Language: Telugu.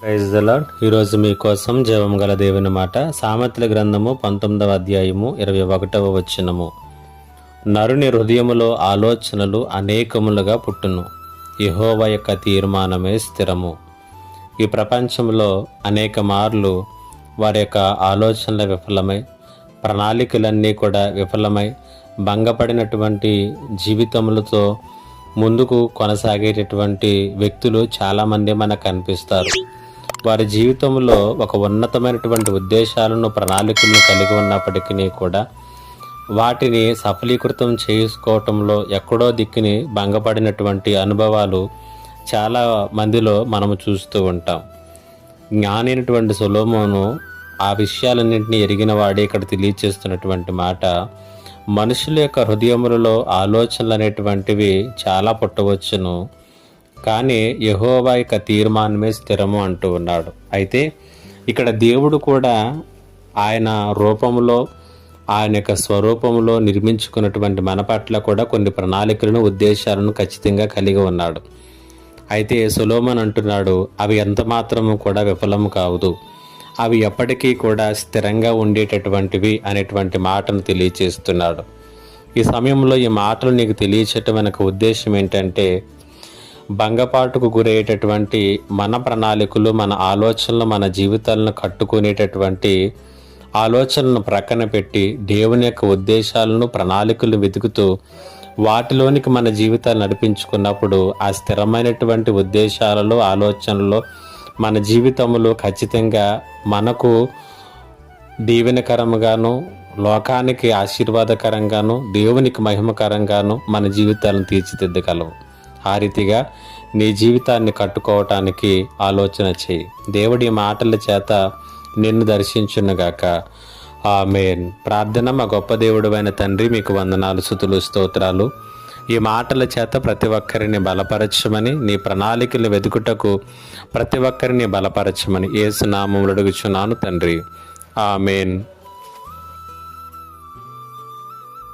Praise the lord. ఈరోజు మీకోసం జీవం గల దేవుని మాట. సామెతల గ్రంథము 19వ అధ్యాయము 21వ వచనము. నరుని హృదయములో ఆలోచనలు అనేకములుగా పుట్టును, యెహోవా యొక్క తీర్మానమే స్థిరము. ఈ ప్రపంచంలో అనేక మార్లు వారి యొక్క ఆలోచనల విఫలమై, ప్రణాళికలన్నీ కూడా విఫలమై, భంగపడినటువంటి జీవితములతో ముందుకు కొనసాగేటటువంటి వ్యక్తులు చాలామంది మనకు కనిపిస్తారు. వారి జీవితంలో ఒక ఉన్నతమైనటువంటి ఉద్దేశాలను, ప్రణాళికలను కలిగి ఉన్నప్పటికీ కూడా వాటిని సఫలీకృతం చేసుకోవటంలో ఎక్కడో దిక్కుని భంగపడినటువంటి అనుభవాలు చాలా మందిలో మనము చూస్తూ ఉంటాం. జ్ఞానైనటువంటి సొలొమోను ఆ విషయాలన్నింటినీ ఎరిగిన వాడే ఇక్కడ తెలియచేస్తున్నటువంటి మాట, మనుషుల యొక్క హృదయములలో ఆలోచనలు అనేటువంటివి చాలా పుట్టవచ్చును, కానీ యెహోవా యొక్క తీర్మానమే స్థిరము అంటూ ఉన్నాడు. అయితే ఇక్కడ దేవుడు కూడా ఆయన రూపంలో, ఆయన యొక్క స్వరూపంలో నిర్మించుకున్నటువంటి మన పట్ల కూడా కొన్ని ప్రణాళికలను, ఉద్దేశాలను ఖచ్చితంగా కలిగి ఉన్నాడు. అయితే సొలొమోను అంటున్నాడు, అవి ఎంత మాత్రము కూడా విఫలము కావదు, అవి ఎప్పటికీ కూడా స్థిరంగా ఉండేటటువంటివి అనేటువంటి మాటను తెలియచేస్తున్నాడు. ఈ సమయంలో ఈ మాటలు నీకు తెలియచేయటం వెనక ఉద్దేశం ఏంటంటే, భంగపాటుకు గురయ్యేటటువంటి మన ప్రణాళికలు, మన ఆలోచనలు, మన జీవితాలను కట్టుకునేటటువంటి ఆలోచనలను ప్రక్కన పెట్టి దేవుని యొక్క ఉద్దేశాలను, ప్రణాళికలు వెతుకుతూ వాటిలోనికి మన జీవితాలు నడిపించుకున్నప్పుడు ఆ స్థిరమైనటువంటి ఉద్దేశాలలో, ఆలోచనలో మన జీవితంలో ఖచ్చితంగా మనకు దీవెనకరంగాను, లోకానికి ఆశీర్వాదకరంగాను, దేవునికి మహిమకరంగాను మన జీవితాలను తీర్చిదిద్దగలవు. ఆ రీతిగా నీ జీవితాన్ని కట్టుకోవటానికి ఆలోచన చేయి. దేవుడి మాటల చేత నిన్ను దర్శించునుగాక. ఆమేన్. ప్రార్థన. మా గొప్ప దేవుడైన తండ్రి, మీకు వందనాలు, స్తుతులు, స్తోత్రాలు. ఈ మాటల చేత ప్రతి ఒక్కరిని బలపరచమని, నీ ప్రణాళికలు వెతుకుటకు ప్రతి ఒక్కరిని బలపరచమని యేసు నామములో అడుగుచున్నాను తండ్రి. ఆమేన్.